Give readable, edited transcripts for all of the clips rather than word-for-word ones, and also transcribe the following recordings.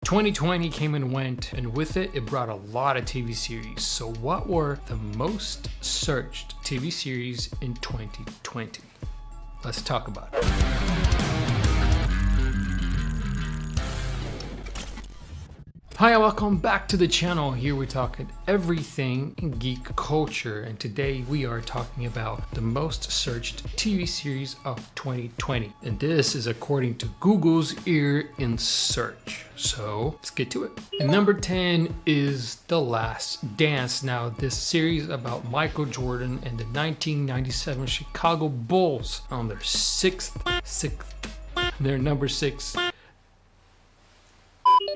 2020 came and went, and with it, it brought a lot of TV series. So what were the most searched TV series in 2020? Let's talk about it. Hi, and welcome back to the channel. Here we're talking everything in geek culture, and today we are talking about the most searched TV series of 2020. And this is according to Google's Ear in Search. So let's get to it. And number 10 is The Last Dance. Now, this series about Michael Jordan and the 1997 Chicago Bulls on their their number 6.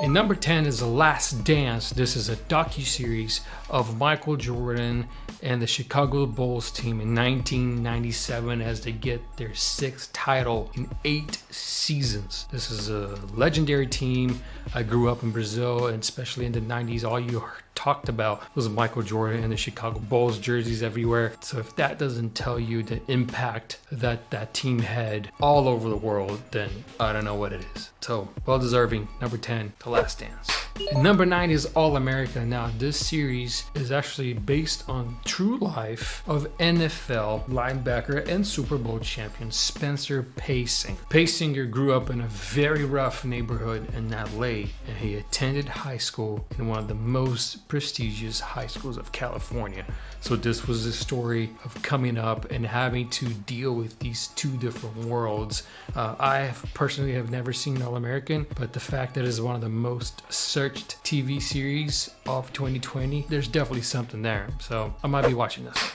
And number 10 is The Last Dance. This is a docuseries of Michael Jordan and the Chicago Bulls team in 1997 as they get their 6th title in 8 seasons. This is a legendary team. I grew up in Brazil, and especially in the 90s, all you talked about was Michael Jordan and the Chicago Bulls jerseys everywhere. So if that doesn't tell you the impact that that team had all over the world, then I don't know what it is. So well deserving. Number 10, The Last Dance. And number 9 is All America. Now, this series is actually based on true life of NFL linebacker and Super Bowl champion Spencer Paysinger. Paysinger grew up in a very rough neighborhood in LA, and he attended high school in one of the most prestigious high schools of California. So this was the story of coming up and having to deal with these two different worlds. I personally have never seen All American, but the fact that it's one of the most searched TV series of 2020, there's definitely something there. So I might be watching this.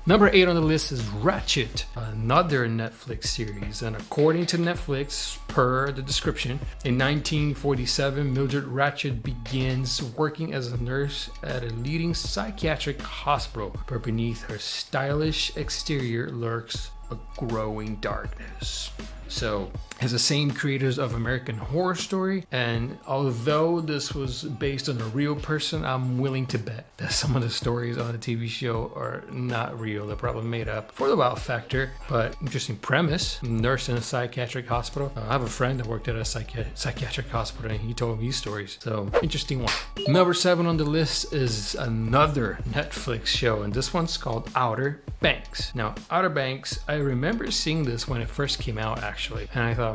Number 8 on the list is Ratchet, another Netflix series. And according to Netflix, per the description, in 1947, Mildred Ratchet begins working as a nurse at a leading psychiatric hospital, but beneath her stylish exterior lurks a growing darkness. So has the same creators of American Horror Story, and although this was based on a real person, I'm willing to bet that some of the stories on the TV show are not real. They're probably made up for the wow factor, but interesting premise. Nurse in a psychiatric hospital. I have a friend that worked at a psychiatric hospital, and he told me these stories. So interesting one. Number 7 on the list is another Netflix show, and this one's called Outer Banks. Now, Outer Banks, I remember seeing this when it first came out, actually, and I thought,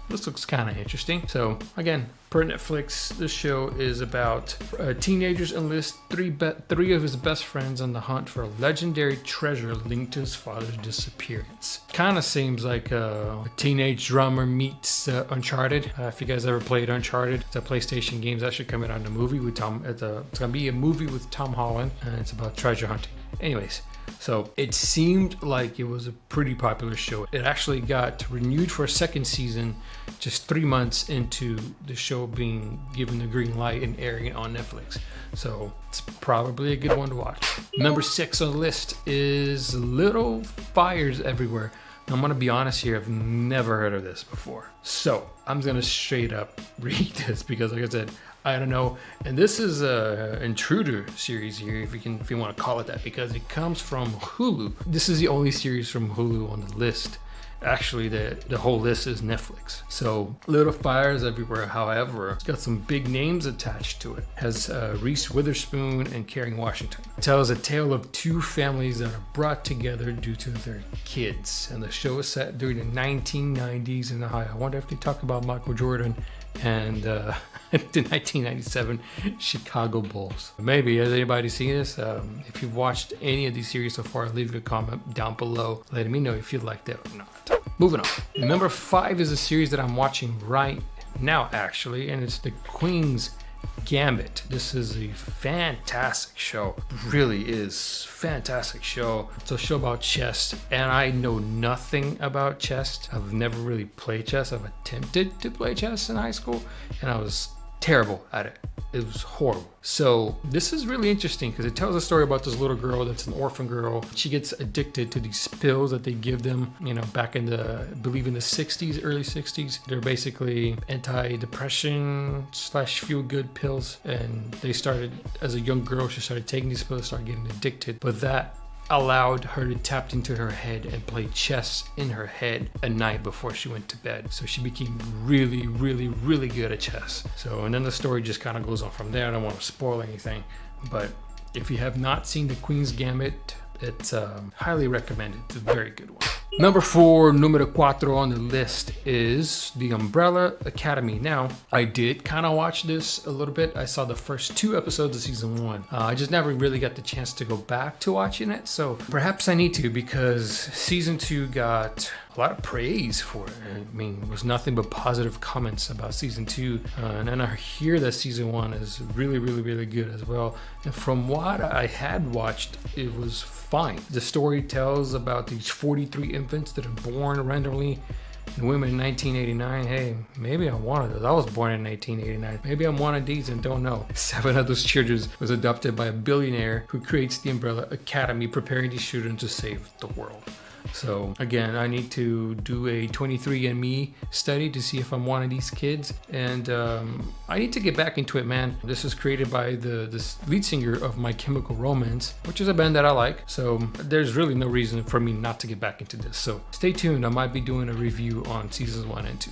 this looks kind of interesting. So again, per Netflix, this show is about teenagers enlist three of his best friends on the hunt for a legendary treasure linked to his father's disappearance. Kind of seems like a teenage drummer meets Uncharted. If you guys ever played Uncharted, it's a PlayStation game that should come out on the movie with Tom. It's gonna be a movie with Tom Holland, and it's about treasure hunting. Anyways, so it seemed like it was a pretty popular show. It actually got renewed for a 2nd season just 3 months into the show being given the green light and airing on Netflix. So it's probably a good one to watch. Number 6 on the list is Little Fires Everywhere. Now, I'm going to be honest here, I've never heard of this before. So I'm going to straight up read this because, like I said, I don't know. And this is a intruder series here, if you want to call it that, because it comes from Hulu. This is the only series from Hulu on the list. Actually, the whole list is Netflix. So Little Fires Everywhere, however, it's got some big names attached to it. It has Reese Witherspoon and Kerry Washington. It tells a tale of 2 families that are brought together due to their kids. And the show is set during the 1990s in Ohio. I wonder if they talk about Michael Jordan and the 1997 Chicago Bulls. Maybe. Has anybody seen this? If you've watched any of these series so far, leave a comment down below letting me know if you liked it or not. Moving on. Number 5 is a series that I'm watching right now, actually, and it's The Queen's Gambit. This is a fantastic show. Really is fantastic show. It's a show about chess, and I know nothing about chess. I've never really played chess. I've attempted to play chess in high school, and I was terrible at it. It was horrible. So this is really interesting because it tells a story about this little girl that's an orphan girl. She gets addicted to these pills that they give them, back in I believe in the 60s, early 60s. They're basically anti-depression / feel-good pills. And they started, as a young girl, she started taking these pills, started getting addicted. But that allowed her to tap into her head and play chess in her head at night before she went to bed. So she became really, really, really good at chess. So, and then the story just kind of goes on from there. I don't want to spoil anything, but if you have not seen The Queen's Gambit, it's highly recommended. It's a very good one. Number 4, numero 4 on the list is The Umbrella Academy. Now, I did kind of watch this a little bit. I saw the first 2 episodes of season 1. I just never really got the chance to go back to watching it. So perhaps I need to, because season 2 got a lot of praise for it. I mean, it was nothing but positive comments about season 2. And then I hear that season 1 is really, really, really good as well. And from what I had watched, it was fine. The story tells about these 43 infants that are born randomly in women in 1989. Hey, maybe I'm one of those. I was born in 1989. Maybe I'm one of these and don't know. 7 of those children was adopted by a billionaire who creates the Umbrella Academy, preparing these children to save the world. So again, I need to do a 23andMe study to see if I'm one of these kids, and I need to get back into it, man. This is created by the lead singer of My Chemical Romance, which is a band that I like. So there's really no reason for me not to get back into this. So stay tuned. I might be doing a review on seasons 1 and 2.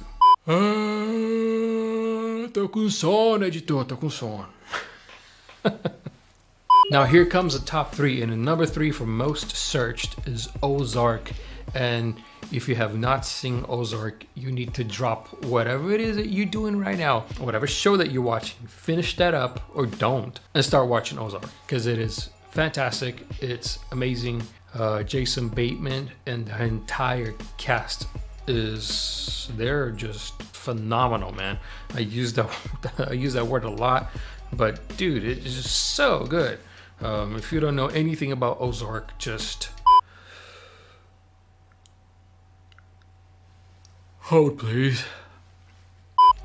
Tô com sono, editor. Tô com sono. Now here comes the top 3, and the number 3 for most searched is Ozark. And if you have not seen Ozark, you need to drop whatever it is that you're doing right now, whatever show that you're watching, finish that up or don't, and start watching Ozark, because it is fantastic. It's amazing. Jason Bateman and the entire cast they're just phenomenal, man. I use that word a lot, but dude, it's just so good. If you don't know anything about Ozark, just hold, please.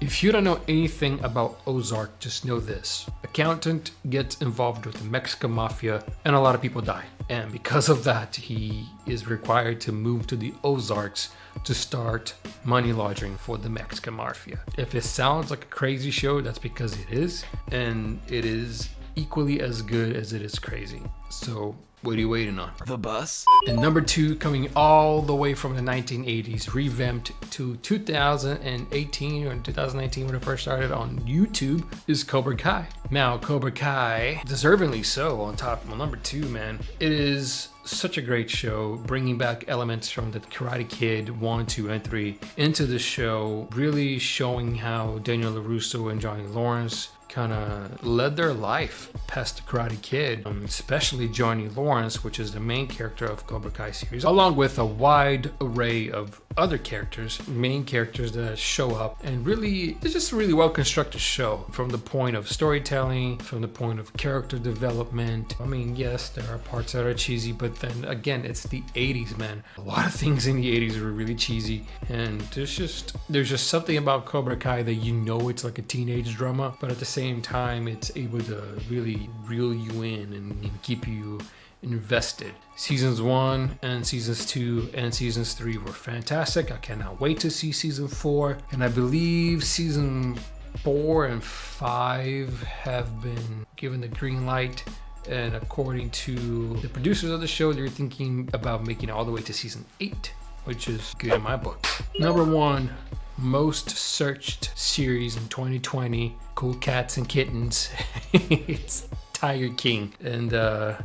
If you don't know anything about Ozark, just know this. Accountant gets involved with the Mexican mafia and a lot of people die. And because of that, he is required to move to the Ozarks to start money laundering for the Mexican mafia. If it sounds like a crazy show, that's because it is. And it is equally as good as it is crazy. So what are you waiting on? The bus? And number 2, coming all the way from the 1980s, revamped to 2018 or 2019 when it first started on YouTube, is Cobra Kai. Now, Cobra Kai, deservingly so, on number 2, man. It is such a great show, bringing back elements from the Karate Kid 1, 2, and 3 into the show, really showing how Daniel LaRusso and Johnny Lawrence kind of led their life past the Karate Kid, especially Johnny Lawrence, which is the main character of Cobra Kai series, along with a wide array of other characters, main characters that show up, and really, it's just a really well constructed show from the point of storytelling, from the point of character development. I mean, yes, there are parts that are cheesy, but then again, it's the 80s, man. A lot of things in the 80s were really cheesy, and there's just something about Cobra Kai that you know it's like a teenage drama, but at the same time, it's able to really reel you in and keep you invested. Seasons 1 and seasons 2 and seasons 3 were fantastic. I cannot wait to see season 4, and I believe season 4 and 5 have been given the green light, and according to the producers of the show, they're thinking about making it all the way to season 8, which is good in my book. Number 1 most searched series in 2020, Cool Cats and Kittens. It's Tiger King. And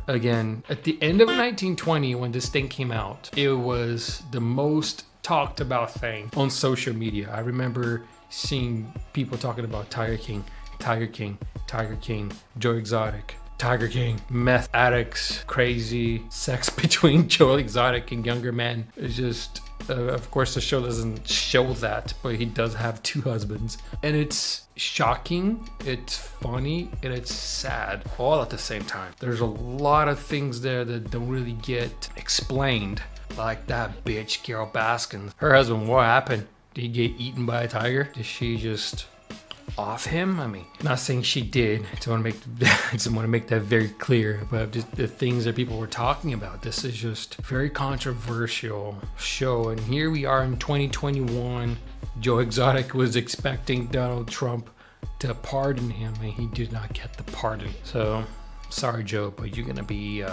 again, at the end of 1920, when this thing came out, it was the most talked about thing on social media. I remember seeing people talking about Tiger King, Tiger King, Tiger King, Joe Exotic, Tiger King, meth addicts, crazy sex between Joe Exotic and younger men. It's just, of course, the show doesn't show that, but he does have 2 husbands. And it's shocking, it's funny, and it's sad all at the same time. There's a lot of things there that don't really get explained, like that bitch, Carol Baskin. Her husband, what happened? Did he get eaten by a tiger? Did she just off him? I mean, not saying she did. I just want to make that very clear. But just the things that people were talking about, this is just very controversial show. And here we are in 2021. Joe Exotic was expecting Donald Trump to pardon him, and he did not get the pardon. So sorry, Joe, but you're gonna be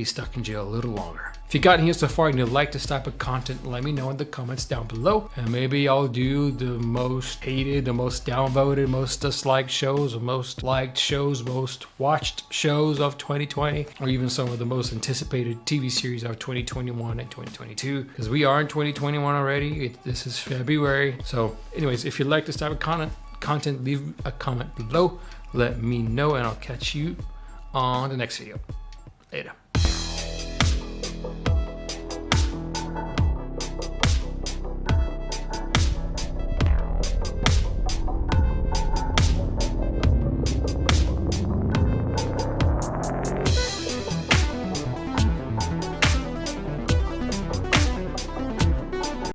stuck in jail a little longer. If you got here so far and you like this type of content, let me know in the comments down below, and maybe I'll do the most hated, the most downvoted, most disliked shows, or most liked shows, most watched shows of 2020, or even some of the most anticipated TV series of 2021 and 2022, because we are in 2021 already. This is February. So anyways, if you like this type of content, leave a comment below, let me know, and I'll catch you on the next video. Later.